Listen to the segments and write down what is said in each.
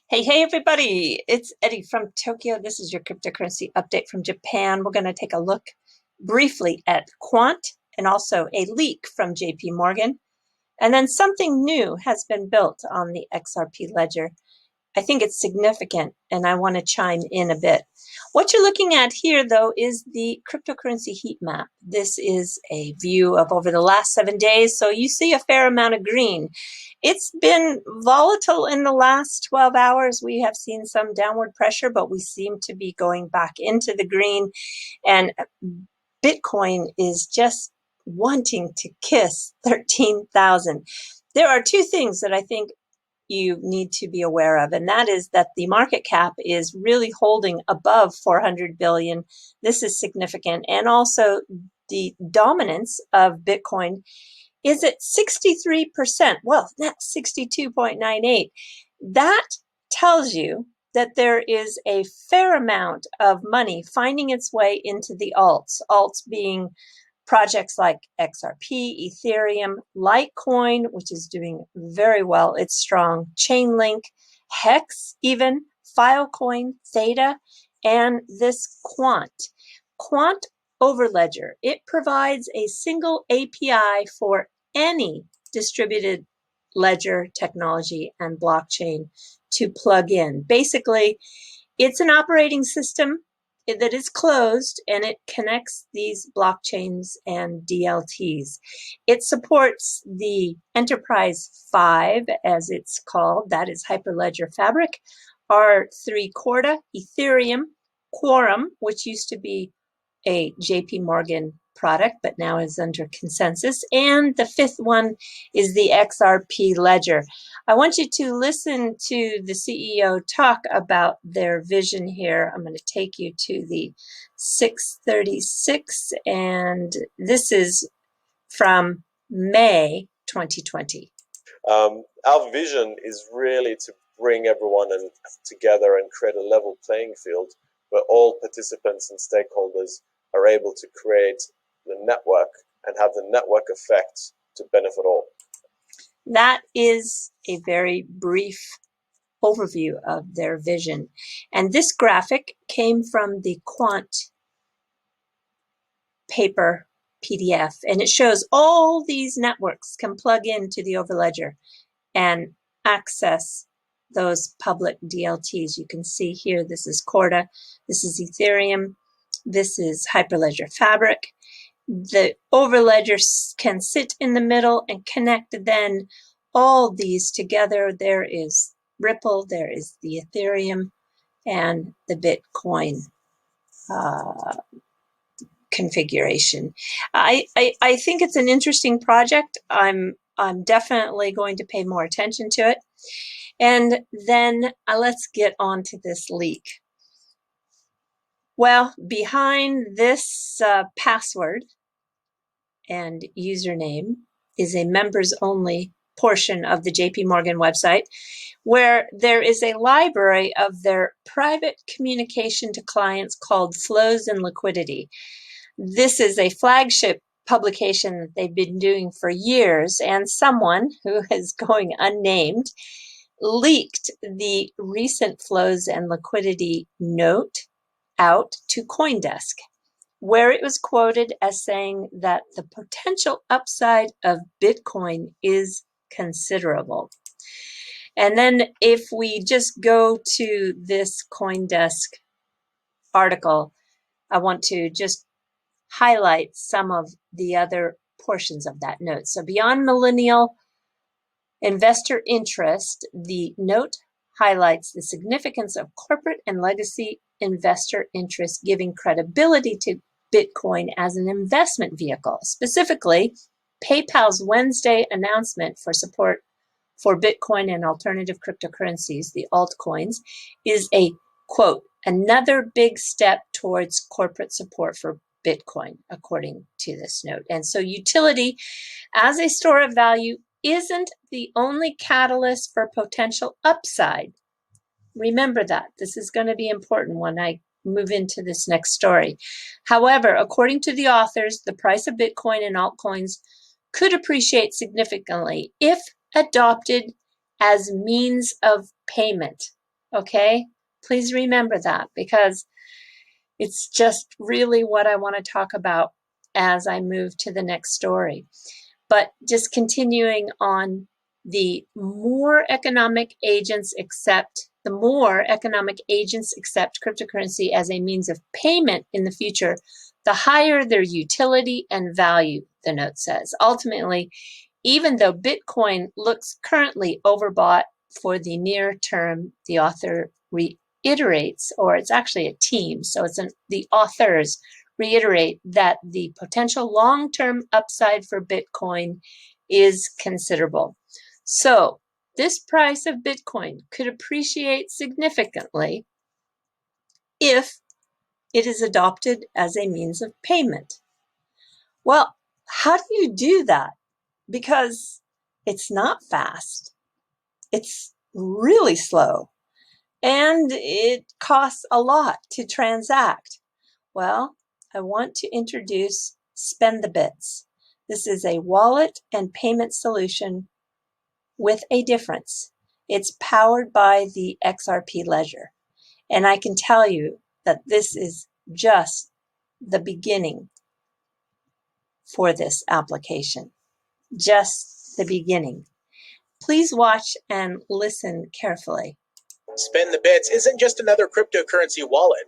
Hey, everybody. It's Eddie from Tokyo. This is your cryptocurrency update from Japan. We're going to take a look briefly at Quant and also a leak from JP Morgan. And then something new has been built on the XRP ledger. I think it's significant, and I want to chime in a bit. What you're looking at here, though, is the cryptocurrency heat map. This is a view of over the last 7 days, so you see a fair amount of green. It's been volatile in the last 12 hours. We have seen some downward pressure, but we seem to be going back into the green, and Bitcoin is just wanting to kiss 13,000. There are two things that I think you need to be aware of, and that is that the market cap is really holding above 400 billion. This is significant. And also the dominance of Bitcoin is at 63%. Well, that's 62.98. That tells you that there is a fair amount of money finding its way into the alts being projects like XRP, Ethereum, Litecoin, which is doing very well. It's strong. Chainlink, Hex, even Filecoin, Theta, and this Quant. Quant Overledger. It provides a single API for any distributed ledger technology and blockchain to plug in. Basically, it's an operating system that is closed, and it connects these blockchains and DLTs. It supports the Enterprise 5, as it's called, that is Hyperledger Fabric, R3 Corda, Ethereum, Quorum, which used to be a JP Morgan product, but now is under consensus. And the fifth one is the XRP ledger. I want you to listen to the CEO talk about their vision here. I'm going to take you to the 636, and this is from May 2020. Our vision is really to bring everyone together and create a level playing field where all participants and stakeholders are able to create the network and have the network effect to benefit all. That is a very brief overview of their vision. And this graphic came from the Quant paper PDF, and it shows all these networks can plug into the Overledger and access those public DLTs. You can see here, this is Corda, this is Ethereum, this is Hyperledger Fabric. The Overledger can sit in the middle and connect then all these together. There is Ripple, there is the Ethereum, and the Bitcoin configuration. I think it's an interesting project. I'm definitely going to pay more attention to it. And then let's get on to this leak. Well, behind this password and username is a members only portion of the JP Morgan website, where there is a library of their private communication to clients called Flows and Liquidity. This is a flagship publication that they've been doing for years, and someone who is going unnamed leaked the recent Flows and Liquidity note out to CoinDesk, where it was quoted as saying that the potential upside of Bitcoin is considerable. And then if we just go to this CoinDesk article, I want to just highlight some of the other portions of that note. So beyond millennial investor interest, the note highlights the significance of corporate and legacy investor interest, giving credibility to Bitcoin as an investment vehicle. Specifically, PayPal's Wednesday announcement for support for Bitcoin and alternative cryptocurrencies, the altcoins, is a, quote, another big step towards corporate support for Bitcoin, according to this note. And so utility as a store of value isn't the only catalyst for potential upside. Remember that. This is going to be important when I move into this next story. However, according to the authors, the price of Bitcoin and altcoins could appreciate significantly if adopted as means of payment. Okay? Please remember that, because it's just really what I want to talk about as I move to the next story. But just continuing on, the more economic agents accept cryptocurrency as a means of payment in the future, the higher their utility and value, the note says. Ultimately, even though Bitcoin looks currently overbought for the near term, the author reiterates, or it's actually a team, so the authors reiterate that the potential long-term upside for Bitcoin is considerable. So this price of Bitcoin could appreciate significantly if it is adopted as a means of payment. Well, how do you do that? Because it's not fast. It's really slow. And it costs a lot to transact. Well, I want to introduce Spendthebits. This is a wallet and payment solution with a difference. It's powered by the XRP ledger. And I can tell you that this is just the beginning for this application. Just the beginning. Please watch and listen carefully. Spendthebits isn't just another cryptocurrency wallet.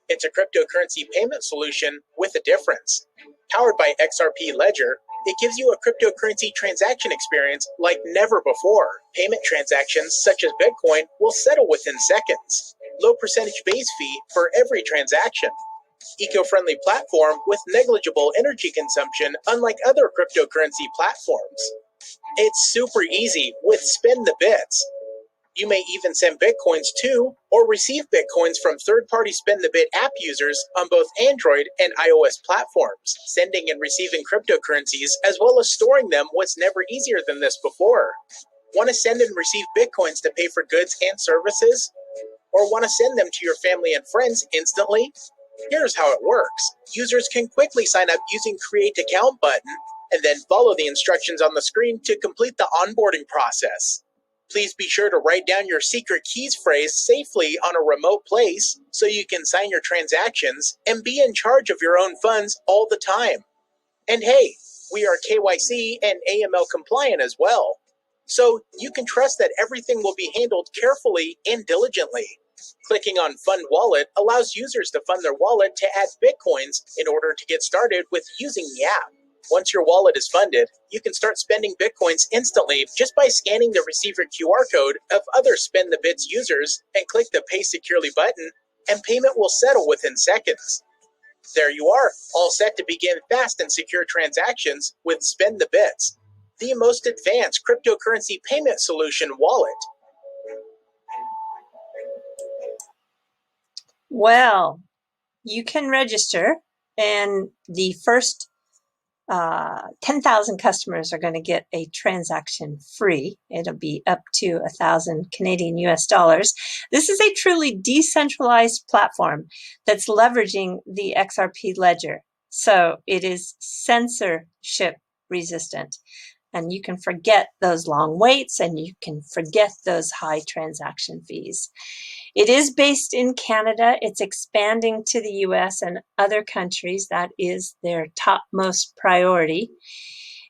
It's a cryptocurrency payment solution with a difference. Powered by XRP Ledger, it gives you a cryptocurrency transaction experience like never before. Payment transactions such as Bitcoin will settle within seconds. Low percentage base fee for every transaction. Eco-friendly platform with negligible energy consumption unlike other cryptocurrency platforms. It's super easy with Spendthebits. You may even send Bitcoins to or receive Bitcoins from third-party Spendthebit app users on both Android and iOS platforms. Sending and receiving cryptocurrencies as well as storing them was never easier than this before. Want to send and receive Bitcoins to pay for goods and services? Or want to send them to your family and friends instantly? Here's how it works. Users can quickly sign up using Create Account button and then follow the instructions on the screen to complete the onboarding process. Please be sure to write down your secret keys phrase safely on a remote place so you can sign your transactions and be in charge of your own funds all the time. And hey, we are KYC and AML compliant as well. So you can trust that everything will be handled carefully and diligently. Clicking on Fund Wallet allows users to fund their wallet to add Bitcoins in order to get started with using the app. Once your wallet is funded, you can start spending Bitcoins instantly just by scanning the receiver QR code of other Spendthebits users and click the Pay Securely button, and payment will settle within seconds. There you are, all set to begin fast and secure transactions with Spendthebits, the most advanced cryptocurrency payment solution wallet. Well, you can register, and the first 10,000 customers are going to get a transaction free. It'll be up to 1,000 Canadian US dollars. This is a truly decentralized platform that's leveraging the XRP ledger. So it is censorship resistant. And you can forget those long waits, and you can forget those high transaction fees. It is based in Canada. It's expanding to the US and other countries. That is their topmost priority.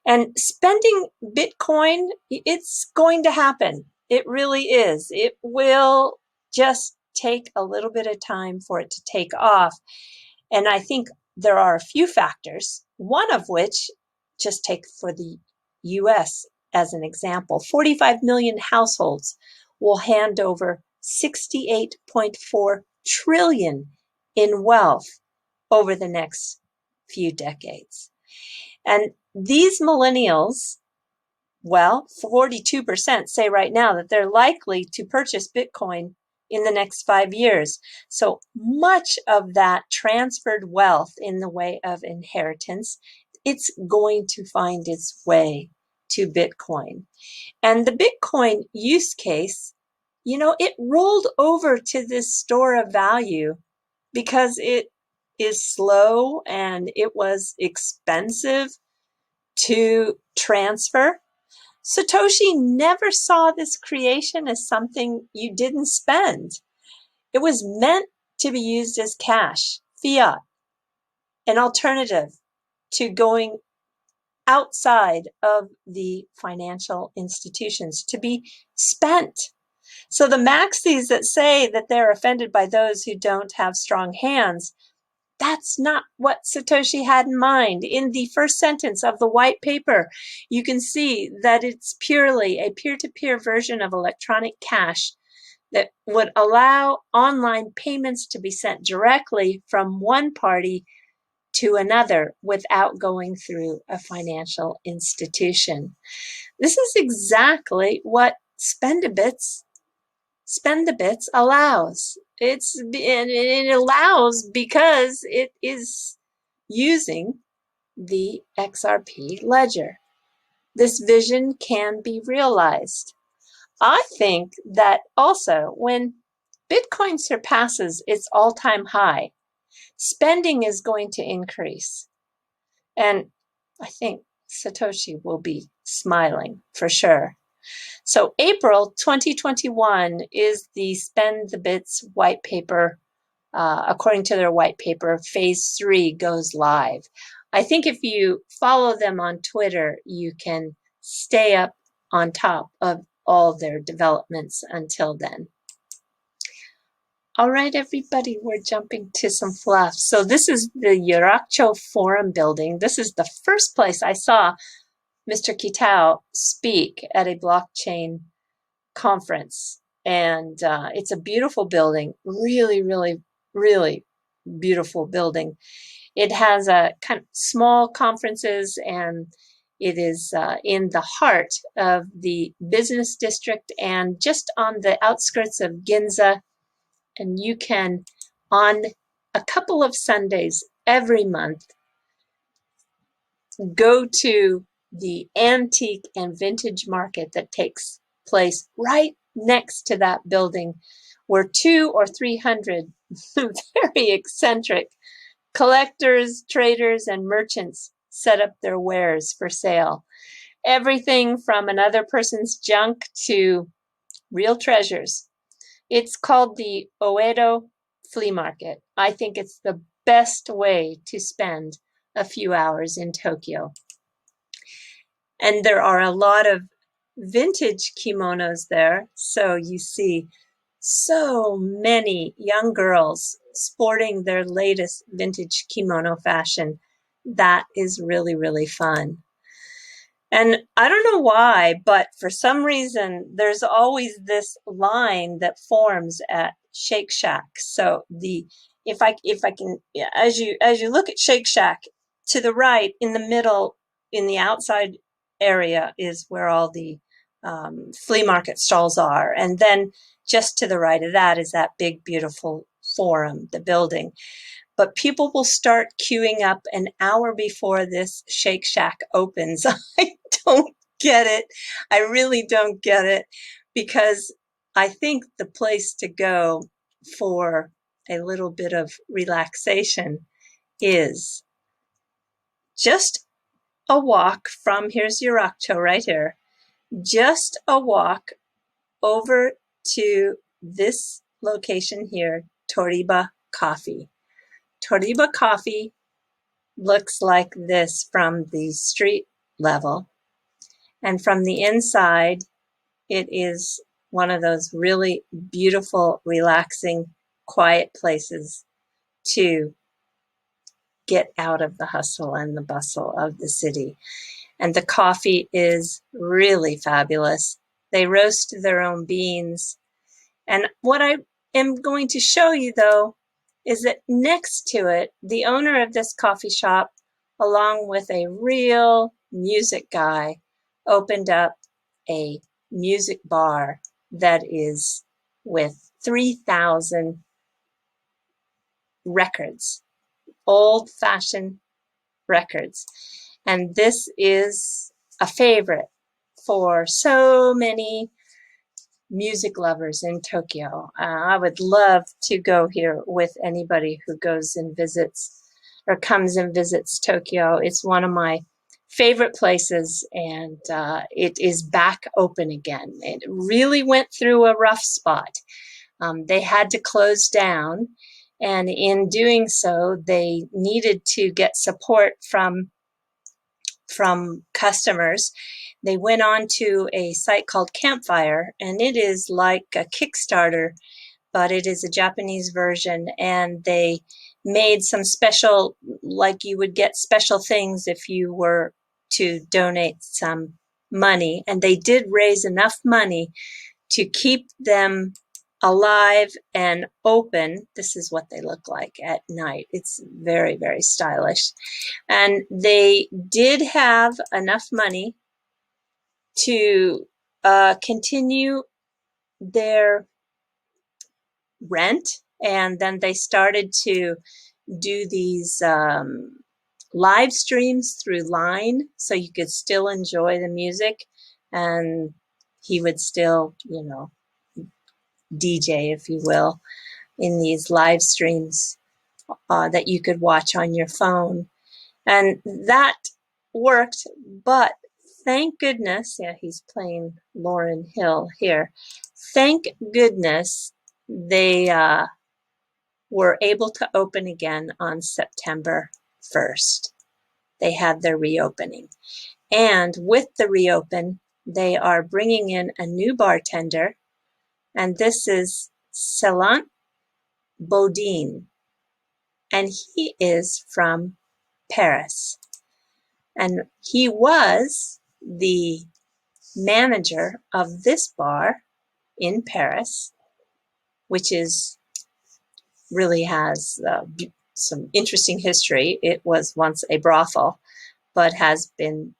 And spending Bitcoin, it's going to happen. It really is. It will just take a little bit of time for it to take off. And I think there are a few factors, one of which, just take for the US as an example, 45 million households will hand over 68.4 trillion in wealth over the next few decades. And these millennials, well, 42% say right now that they're likely to purchase Bitcoin in the next 5 years. So much of that transferred wealth in the way of inheritance, it's going to find its way to Bitcoin. And the Bitcoin use case, it rolled over to this store of value because it is slow and it was expensive to transfer. Satoshi never saw this creation as something you didn't spend. It was meant to be used as cash, fiat, an alternative to going outside of the financial institutions, to be spent. So the maxis that say that they're offended by those who don't have strong hands, that's not what Satoshi had in mind. In the first sentence of the white paper, you can see that it's purely a peer-to-peer version of electronic cash that would allow online payments to be sent directly from one party to another without going through a financial institution. This is exactly what Spendthebits allows. It allows because it is using the XRP ledger. This vision can be realized. I think that also when Bitcoin surpasses its all-time high, spending is going to increase. And I think Satoshi will be smiling for sure. So April 2021 is the Spendthebits white paper. According to their white paper, phase 3 goes live. I think if you follow them on Twitter, you can stay up on top of all their developments until then. All right, everybody, we're jumping to some fluff. So this is the Yaracho Forum building. This is the first place I saw Mr. Kitao speak at a blockchain conference. And it's a beautiful building, really, really, really beautiful building. It has a kind of small conferences, and it is in the heart of the business district and just on the outskirts of Ginza. And you can, on a couple of Sundays every month, go to the antique and vintage market that takes place right next to that building, where 200 or 300 very eccentric collectors, traders, and merchants set up their wares for sale. Everything from another person's junk to real treasures. It's called the Oedo Flea Market. I think it's the best way to spend a few hours in Tokyo. And there are a lot of vintage kimonos there. So you see so many young girls sporting their latest vintage kimono fashion. That is really, really fun. And I don't know why, but for some reason, there's always this line that forms at Shake Shack. So if I can, as you look at Shake Shack, to the right, in the middle, in the outside area, is where all the flea market stalls are, and then just to the right of that is that big, beautiful forum, the building. But people will start queuing up an hour before this Shake Shack opens. I don't get it. I really don't get it, because I think the place to go for a little bit of relaxation is just a walk from, here's Yaracho right here, just a walk over to this location here, Toriba Coffee. Toriba Coffee looks like this from the street level. And from the inside, it is one of those really beautiful, relaxing, quiet places to get out of the hustle and the bustle of the city. And the coffee is really fabulous. They roast their own beans. And what I am going to show you, though, is that next to it, the owner of this coffee shop, along with a real music guy, opened up a music bar that is with 3,000 records, old-fashioned records. And this is a favorite for so many music lovers in Tokyo. I would love to go here with anybody who goes and visits or comes and visits Tokyo. It's one of my favorite places, and it is back open again. It really went through a rough spot, They had to close down, and in doing so, they needed to get support from customers. They went on to a site called Campfire, and it is like a Kickstarter, but it is a Japanese version, and they made some special, like you would get special things if you were to donate some money, and they did raise enough money to keep them alive and open. This is what they look like at night. It's very, very stylish. And they did have enough money to continue their rent, and then they started to do these live streams through Line, so you could still enjoy the music, and he would still, you know, DJ, if you will, in these live streams that you could watch on your phone. And that worked, but thank goodness, yeah, he's playing Lauryn Hill here. Thank goodness they were able to open again on September 1st. They had their reopening. And with the reopen, they are bringing in a new bartender, and this is Celant Bodine, and he is from Paris. And he was the manager of this bar in Paris, which is really has some interesting history. It was once a brothel, but has been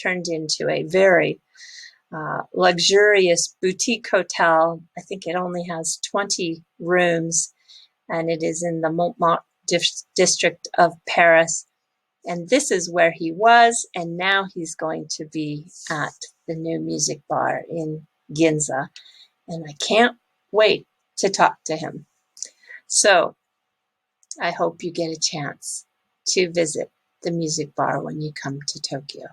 turned into a very luxurious boutique hotel. I think it only has 20 rooms, and it is in the Montmartre district of Paris. And this is where he was, and now he's going to be at the new music bar in Ginza. And I can't wait to talk to him. So I hope you get a chance to visit the music bar when you come to Tokyo.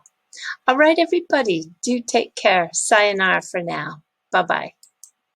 All right, everybody, do take care. Sayonara for now. Bye-bye.